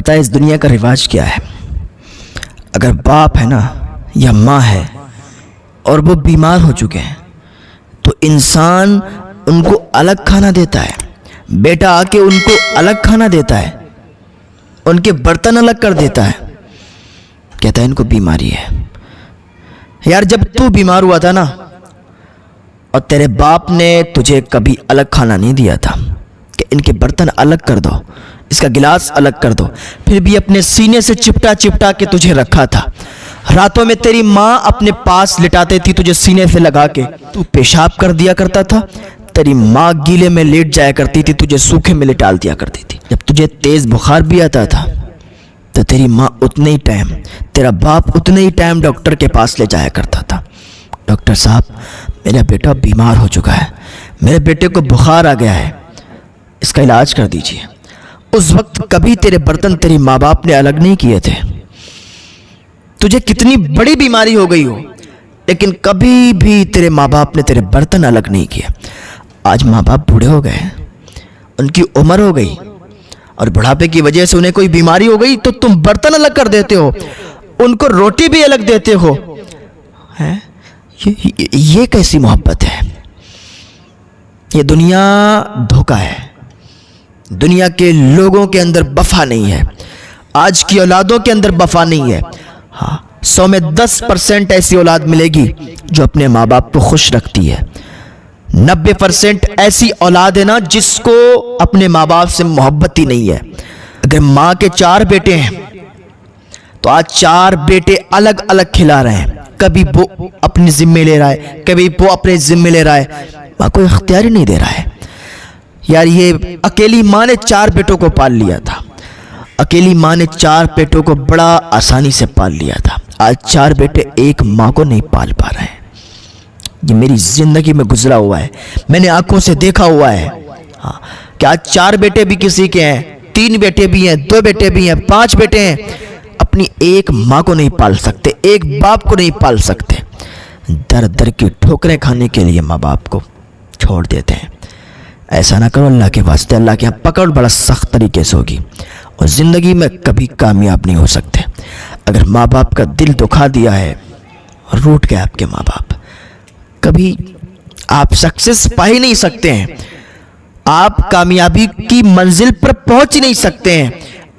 پتہ ہے اس دنیا کا رواج کیا ہے؟ اگر باپ ہے نا یا ماں ہے اور وہ بیمار ہو چکے ہیں تو انسان ان کو الگ کھانا دیتا ہے، بیٹا آ کے ان کو الگ کھانا دیتا ہے، ان کے برتن الگ کر دیتا ہے، کہتا ہے ان کو بیماری ہے۔ یار جب تو بیمار ہوا تھا نا اور تیرے باپ نے تجھے کبھی الگ کھانا نہیں دیا تھا کہ ان کے برتن الگ کر دو، اس کا گلاس الگ کر دو، پھر بھی اپنے سینے سے چپٹا کے تجھے رکھا تھا۔ راتوں میں تیری ماں اپنے پاس لٹاتے تھی تجھے سینے سے لگا کے، تو پیشاب کر دیا کرتا تھا، تیری ماں گیلے میں لیٹ جایا کرتی تھی، تجھے سوکھے میں لٹال دیا کرتی تھی۔ جب تجھے تیز بخار بھی آتا تھا تو تیری ماں اتنے ہی ٹائم، تیرا باپ اتنے ہی ٹائم ڈاکٹر کے پاس لے جایا کرتا تھا، ڈاکٹر صاحب میرا بیٹا بیمار ہو چکا ہے، میرے بیٹے کو بخار آ گیا ہے، اس کا علاج کر دیجیے۔ اس وقت کبھی تیرے برتن تیری ماں باپ نے الگ نہیں کیے تھے، تجھے کتنی بڑی بیماری ہو گئی ہو لیکن کبھی بھی تیرے ماں باپ نے تیرے برتن الگ نہیں کیے۔ آج ماں باپ بوڑھے ہو گئے، ان کی عمر ہو گئی اور بڑھاپے کی وجہ سے انہیں کوئی بیماری ہو گئی تو تم برتن الگ کر دیتے ہو، ان کو روٹی بھی الگ دیتے ہو۔ یہ کیسی محبت ہے؟ یہ دنیا دھوکہ ہے، دنیا کے لوگوں کے اندر وفا نہیں ہے، آج کی اولادوں کے اندر وفا نہیں ہے۔ 100 میں 10% ایسی اولاد ملے گی جو اپنے ماں باپ کو خوش رکھتی ہے، 90% ایسی اولاد ہے نا جس کو اپنے ماں باپ سے محبت ہی نہیں ہے۔ اگر ماں کے 4 بیٹے ہیں تو آج 4 بیٹے الگ الگ کھلا رہے ہیں، کبھی وہ اپنے ذمے لے رہا ہے، کبھی وہ اپنے ذمے لے رہا ہے، ماں کو اختیار ہی نہیں دے رہا ہے۔ یار یہ اکیلی ماں نے 4 بیٹوں کو پال لیا تھا، اکیلی ماں نے 4 بیٹوں کو بڑا آسانی سے پال لیا تھا، آج 4 بیٹے ایک ماں کو نہیں پال پا رہے ہیں۔ یہ میری زندگی میں گزرا ہوا ہے، میں نے آنکھوں سے دیکھا ہوا ہے کہ آج 4 بیٹے بھی کسی کے ہیں، 3 بیٹے بھی ہیں، 2 بیٹے بھی ہیں، 5 بیٹے ہیں، اپنی ایک ماں کو نہیں پال سکتے، ایک باپ کو نہیں پال سکتے، در در کی ٹھوکریں کھانے کے لیے ماں باپ کو چھوڑ دیتے ہیں۔ ایسا نہ کرو اللہ کے واسطے، اللہ کے یہاں پکڑ بڑا سخت طریقے سے ہوگی اور زندگی میں کبھی کامیاب نہیں ہو سکتے۔ اگر ماں باپ کا دل دکھا دیا ہے، روٹ گئے آپ کے ماں باپ، کبھی آپ سکسیس پا ہی نہیں سکتے ہیں، آپ کامیابی کی منزل پر پہنچ ہی نہیں سکتے ہیں۔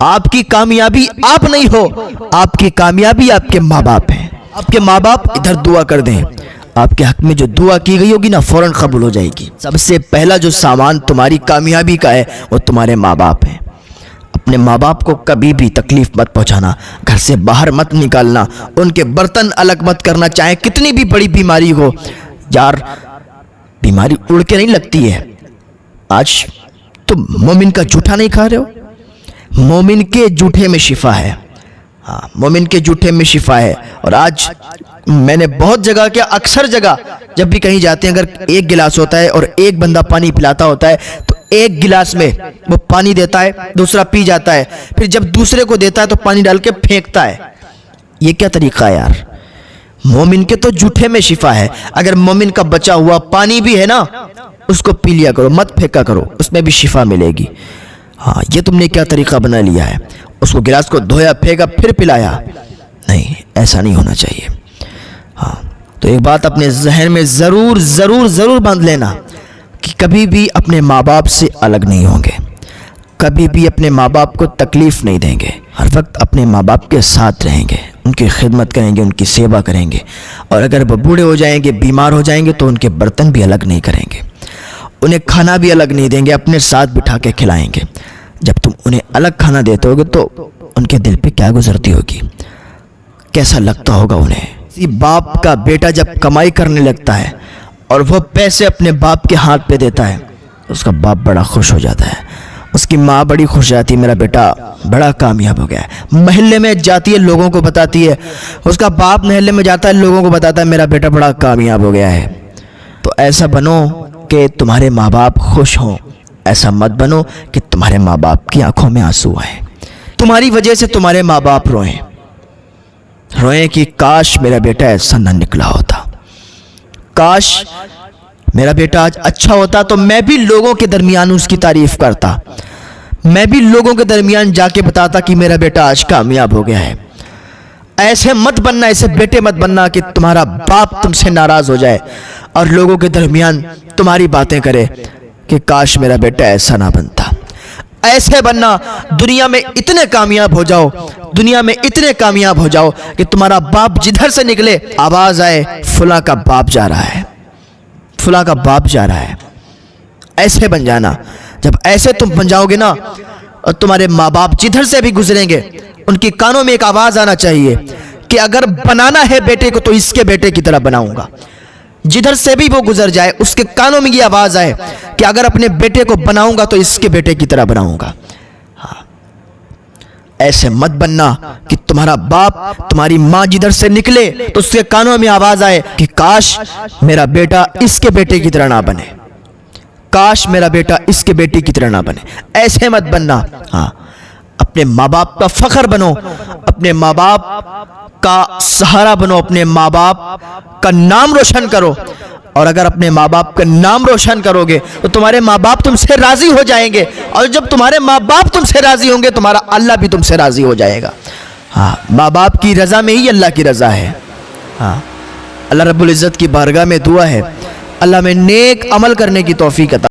آپ کی کامیابی آپ نہیں ہو، آپ کی کامیابی آپ کے ماں باپ ہیں۔ آپ کے ماں باپ ادھر دعا کر دیں، آپ کے حق میں جو دعا کی گئی ہوگی نا فوراً قبول ہو جائے گی۔ سب سے پہلا جو سامان تمہاری کامیابی کا ہے وہ تمہارے ماں باپ ہیں۔ اپنے ماں باپ کو کبھی بھی تکلیف مت پہنچانا، گھر سے باہر مت نکالنا، ان کے برتن الگ مت کرنا، چاہے کتنی بھی بڑی بیماری ہو۔ یار بیماری اڑ کے نہیں لگتی ہے، آج تم مومن کا جھوٹا نہیں کھا رہے ہو، مومن کے جھوٹے میں شفا ہے، مومن کے جھوٹے میں شفا ہے۔ اور آج میں نے بہت جگہ کیا، اکثر جگہ جب بھی کہیں جاتے ہیں، اگر ایک گلاس ہوتا ہے اور ایک بندہ پانی پلاتا ہوتا ہے تو ایک گلاس میں وہ پانی دیتا ہے، دوسرا پی جاتا ہے، پھر جب دوسرے کو دیتا ہے تو پانی ڈال کے پھینکتا ہے۔ یہ کیا طریقہ ہے یار؟ مومن کے تو جھوٹے میں شفا ہے۔ اگر مومن کا بچا ہوا پانی بھی ہے نا اس کو پی لیا کرو، مت پھینکا کرو، اس میں بھی شفا ملے گی۔ یہ تم نے کیا طریقہ بنا لیا ہے؟ اس کو گلاس کو دھویا، پھینکا، پھر پلایا؟ نہیں، ایسا نہیں ہونا چاہیے۔ تو ایک بات اپنے ذہن میں ضرور ضرور ضرور باندھ لینا کہ کبھی بھی اپنے ماں باپ سے الگ نہیں ہوں گے، کبھی بھی اپنے ماں باپ کو تکلیف نہیں دیں گے، ہر وقت اپنے ماں باپ کے ساتھ رہیں گے، ان کی خدمت کریں گے، ان کی سیوا کریں گے، اور اگر وہ بوڑھے ہو جائیں گے، بیمار ہو جائیں گے تو ان کے برتن بھی الگ نہیں کریں گے، انہیں کھانا بھی الگ نہیں دیں گے، اپنے ساتھ بٹھا کے کھلائیں گے۔ جب تم انہیں الگ کھانا دیتے ہوگے تو ان کے دل پہ کیا گزرتی ہوگی، کیسا لگتا ہوگا انہیں۔ اسی باپ کا بیٹا جب کمائی کرنے لگتا ہے اور وہ پیسے اپنے باپ کے ہاتھ پہ دیتا ہے اس کا باپ بڑا خوش ہو جاتا ہے، اس کی ماں بڑی خوش جاتی ہے، میرا بیٹا بڑا کامیاب ہو گیا ہے۔ محلے میں جاتی ہے، لوگوں کو بتاتی ہے، اس کا باپ محلے میں جاتا ہے، لوگوں کو بتاتا ہے میرا بیٹا بڑا کامیاب ہو گیا ہے۔ تو ایسا بنو کہ تمہارے ماں باپ خوش ہوں، ایسا مت بنو کہ تمہارے ماں باپ کی آنکھوں میں آنسو آئیں، تمہاری وجہ سے تمہارے ماں باپ روئیں کہ کاش میرا بیٹا ایسا نہ نکلا ہوتا، کاش میرا بیٹا آج اچھا ہوتا تو میں بھی لوگوں کے درمیان اس کی تعریف کرتا، میں بھی لوگوں کے درمیان جا کے بتاتا کہ میرا بیٹا آج کامیاب ہو گیا ہے۔ ایسے مت بننا، ایسے بیٹے مت بننا کہ تمہارا باپ تم سے ناراض ہو جائے اور لوگوں کے درمیان تمہاری باتیں کرے کہ کاش میرا بیٹا ایسا نہ بنتا۔ ایسے بننا، دنیا میں اتنے کامیاب ہو جاؤ، دنیا میں اتنے کامیاب ہو جاؤ کہ تمہارا باپ جدھر سے نکلے آواز آئے فلاں کا باپ جا رہا ہے، فلاں کا باپ جا رہا ہے۔ ایسے بن جانا۔ جب ایسے تم بن جاؤ گے نا، اور تمہارے ماں باپ جدھر سے بھی گزریں گے ان کی کانوں میں ایک آواز آنا چاہیے کہ اگر بنانا ہے بیٹے کو تو اس کے بیٹے کی طرح بناؤں گا۔ جدھر سے بھی وہ گزر جائے اس کے کانوں میں یہ آواز آئے کہ اگر اپنے بیٹے کو بناؤں گا تو اس کے بیٹے کی طرح بناؤں گا۔ ایسے مت بننا کہ تمہارا باپ، تمہاری ماں جدھر سے نکلے تو اس کے کانوں میں آواز آئے کہ کاش میرا بیٹا اس کے بیٹے کی طرح نہ بنے، کاش میرا بیٹا اس کے بیٹی کی طرح نہ بنے۔ ایسے مت بننا۔ ہاں، اپنے ماں باپ کا فخر بنو، اپنے ماں باپ کا سہارا بنو، اپنے ماں باپ کا نام روشن کرو۔ اور اگر اپنے ماں باپ کا نام روشن کرو گے تو تمہارے ماں باپ تم سے راضی ہو جائیں گے، اور جب تمہارے ماں باپ تم سے راضی ہوں گے تمہارا اللہ بھی تم سے راضی ہو جائے گا۔ ہاں، ماں باپ کی رضا میں ہی اللہ کی رضا ہے۔ ہاں، اللہ رب العزت کی بارگاہ میں دعا ہے اللہ میں نیک عمل کرنے کی توفیق عطا